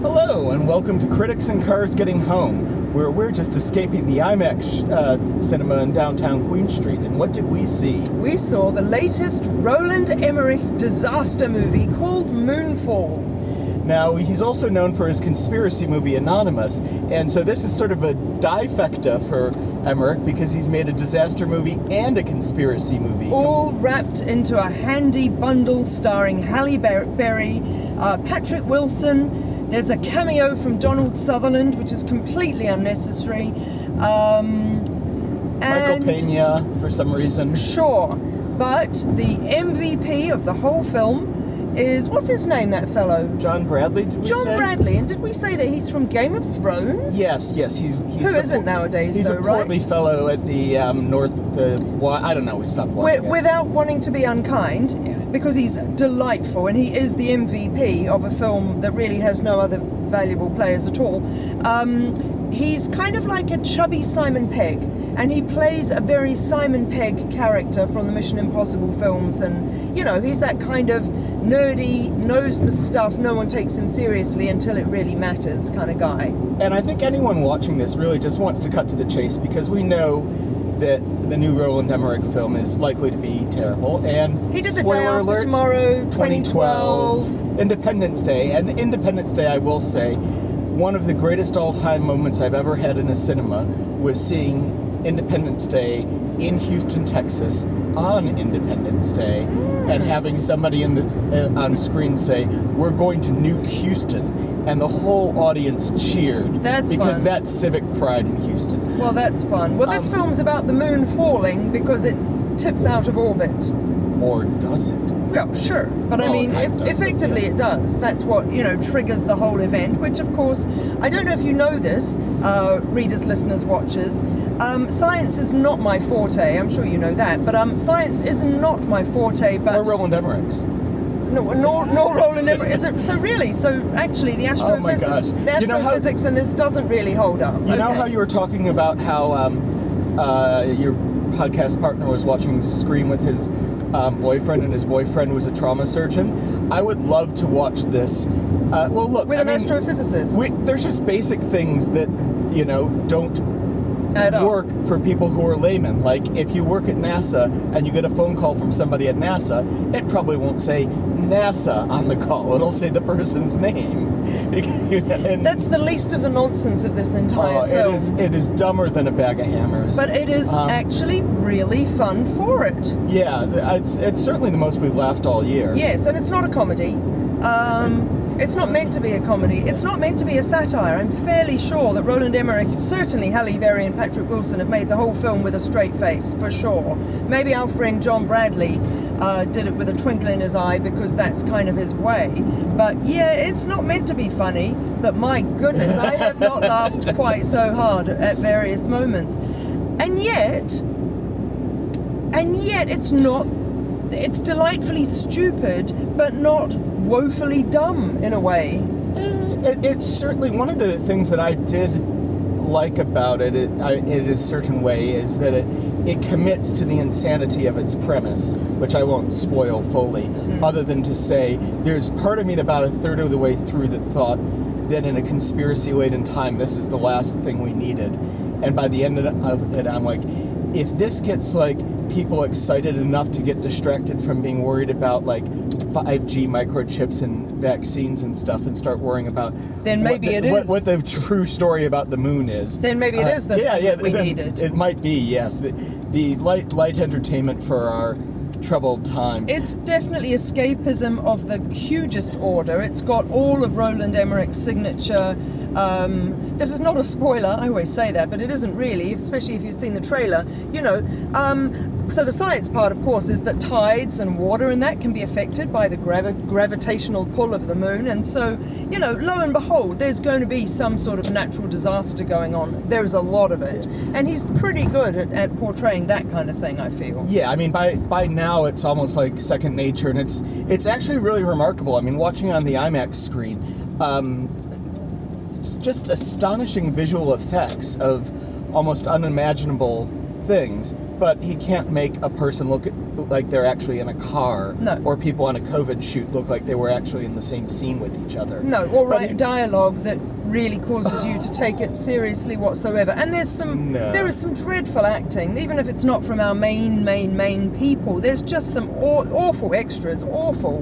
Hello, and welcome to Critics and Cars Getting Home, where we're just escaping the IMAX cinema in downtown Queen Street. And what did we see? We saw the latest Roland Emmerich disaster movie called Moonfall. Now, he's also known for his conspiracy movie Anonymous, and so this is sort of a difecta for Emmerich because he's made a disaster movie and a conspiracy movie. All wrapped into a handy bundle starring Halle Berry, Patrick Wilson. There's a cameo from Donald Sutherland, which is completely unnecessary. Michael Pena, for some reason. Sure, but the MVP of the whole film is, what's his name, that fellow? John Bradley, did we say? John Bradley, and did we say that he's from Game of Thrones? Yes, he's Who isn't nowadays, he's though, a portly right? fellow at the I don't know, we stopped watching it. Without wanting to be unkind, because he's delightful, and he is the MVP of a film that really has no other valuable players at all. He's kind of like a chubby Simon Pegg, and he plays a very Simon Pegg character from the Mission Impossible films, and, you know, he's that kind of nerdy, knows the stuff, no one takes him seriously until it really matters kind of guy. And I think anyone watching this really just wants to cut to the chase, because we know that the new Roland Emmerich film is likely to be terrible, and He did The Day spoiler After alert, Tomorrow, 2012. Independence Day. And Independence Day, I will say, one of the greatest all-time moments I've ever had in a cinema was seeing Independence Day in Houston, Texas, on Independence Day, and having somebody on screen say, "We're going to nuke Houston," and the whole audience cheered. That's because fun. that's civic pride in Houston. Well, that's fun. Well, this film's about the moon falling because it tips out of orbit. Or does it? Well, sure. But I Well, mean, it kind of does, effectively yeah. it does. That's what, triggers the whole event, which, of course, I don't know if you know this, readers, listeners, watchers. Science is not my forte. I'm sure you know that. But science is not my forte, but... Or Roland Emmerich's. No, nor Roland Emmerich. Is it? So really? So actually, the astrophysics, gosh. the astrophysics in this doesn't really hold up. You know how you were talking about how your podcast partner was watching Scream with his boyfriend, and his boyfriend was a trauma surgeon? I would love to watch this. Well, look, with an astrophysicist. There's just basic things that, don't work for people who are laymen. Like, if you work at NASA and you get a phone call from somebody at NASA, it probably won't say NASA on the call. It'll say the person's name. And that's the least of the nonsense of this entire film. It is dumber than a bag of hammers. But it is actually really fun for it. Yeah, it's certainly the most we've laughed all year. Yes, and it's not a comedy. It's not meant to be a comedy. It's not meant to be a satire. I'm fairly sure that Roland Emmerich, certainly Halle Berry and Patrick Wilson, have made the whole film with a straight face, for sure. Maybe our friend John Bradley did it with a twinkle in his eye because that's kind of his way. But yeah, it's not meant to be funny, but my goodness, I have not laughed quite so hard at various moments. And yet it's not... It's delightfly stupid, but not woefully dumb in a way. It's certainly one of the things that I did like about it in a certain way is that it commits to the insanity of its premise, which I won't spoil fully, other than to say there's part of me that about a third of the way through that thought that in a conspiracy late in time, this is the last thing we needed. And by the end of it, I'm like, if this gets people excited enough to get distracted from being worried about 5G microchips and vaccines and stuff and start worrying about then maybe what the true story about the moon is. Then maybe it is the thing that we needed. It might be, yes. The light entertainment for our troubled times. It's definitely escapism of the hugest order. It's got all of Roland Emmerich's signature. This is not a spoiler, I always say that, but it isn't really, especially if you've seen the trailer. So the science part, of course, is that tides and water and that can be affected by the gravitational pull of the moon. And so, lo and behold, there's going to be some sort of natural disaster going on. There's a lot of it. And he's pretty good at portraying that kind of thing, I feel. Yeah, I mean, by now it's almost like second nature, and it's actually really remarkable. I mean, watching on the IMAX screen, just astonishing visual effects of almost unimaginable things, but he can't make a person look like they're actually in a car, No. or people on a COVID shoot look like they were actually in the same scene with each other. No, or But write dialogue that really causes you to take it seriously whatsoever. And there is some dreadful acting, even if it's not from our main people. There's just some awful extras, awful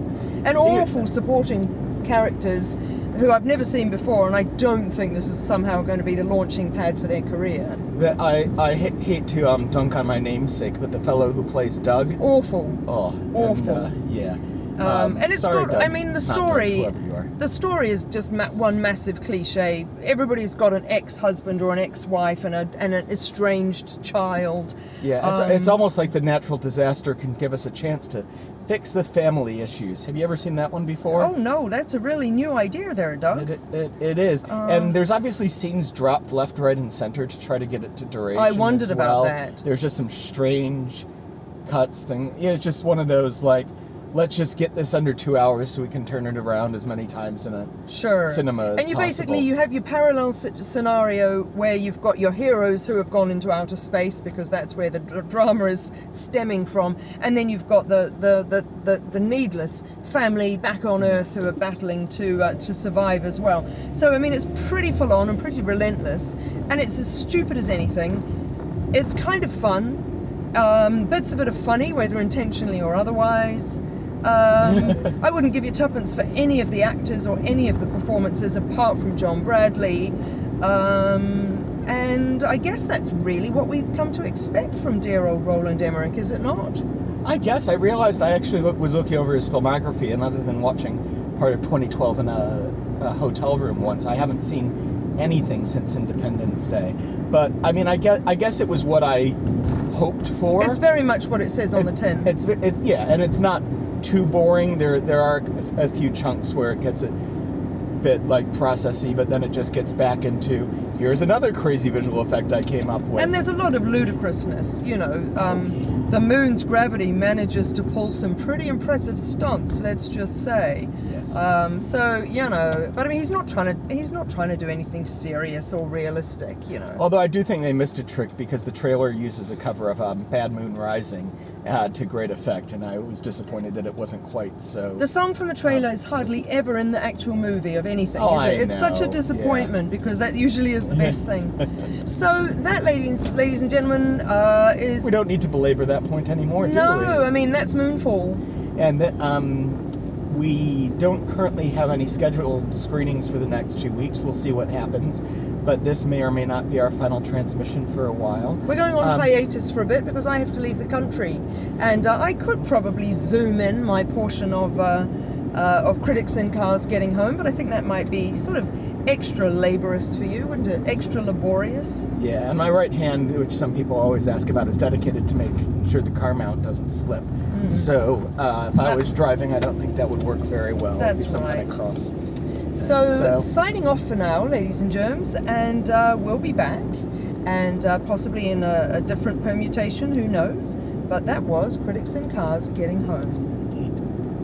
supporting characters who I've never seen before, and I don't think this is somehow going to be the launching pad for their career. That I hate to dunk on my namesake, but the fellow who plays Doug, Awful. awful, Awful. yeah. And it's sorry, got, Doug. I mean, the Not story, Doug, whoever you are. the story is just one massive cliche. Everybody's got an ex-husband or an ex-wife and an estranged child. Yeah, it's almost like the natural disaster can give us a chance to fix the family issues. Have you ever seen that one before? Oh no, that's a really new idea there, Doug. It is. And there's obviously scenes dropped left, right, and center to try to get it to duration. I wondered as about well. that. There's just some strange cuts thing. It's just one of those, like, let's just get this under 2 hours so we can turn it around as many times in a cinema as And you possible. basically, you have your parallel scenario where you've got your heroes who have gone into outer space because that's where the drama is stemming from, and then you've got the needless family back on Earth who are battling to survive as well. So I mean, it's pretty full on and pretty relentless, and it's as stupid as anything. It's kind of fun. Bits of it are funny, whether intentionally or otherwise. I wouldn't give you tuppence for any of the actors or any of the performances apart from John Bradley. And I guess that's really what we've come to expect from dear old Roland Emmerich, is it not? I guess I realized I actually was looking over his filmography, and other than watching part of 2012 in a hotel room once, I haven't seen anything since Independence Day. But I mean, I guess it was what I hoped for. It's very much what it says on the tin. Yeah, and it's not too boring. There are a few chunks where it gets a bit like processy, but then it just gets back into here's another crazy visual effect I came up with. And there's a lot of ludicrousness, you know. The moon's gravity manages to pull some pretty impressive stunts, let's just say. Yes. So you know, but I mean, he's not trying to do anything serious or realistic, you know. Although I do think they missed a trick, because the trailer uses a cover of Bad Moon Rising to great effect, and I was disappointed that it wasn't quite so. The song from the trailer is hardly ever in the actual movie of anything, Oh, is it? I It's such a know, disappointment, because that usually is the best thing. So that, ladies and gentlemen, is... We don't need to belabor that point anymore, do we? No, I mean, that's Moonfall. And we don't currently have any scheduled screenings for the next 2 weeks. We'll see what happens. But this may or may not be our final transmission for a while. We're going on hiatus for a bit because I have to leave the country. And I could probably zoom in my portion of Critics in Cars Getting Home, but I think that might be sort of extra laborious for you, wouldn't it? Extra laborious. Yeah, and my right hand, which some people always ask about, is dedicated to make sure the car mount doesn't slip. So if I was driving, I don't think that would work very well. That's It'd be some kind right. of cross. So signing off for now, ladies and germs, and we'll be back, and possibly in a different permutation, who knows? But that was Critics in Cars Getting Home.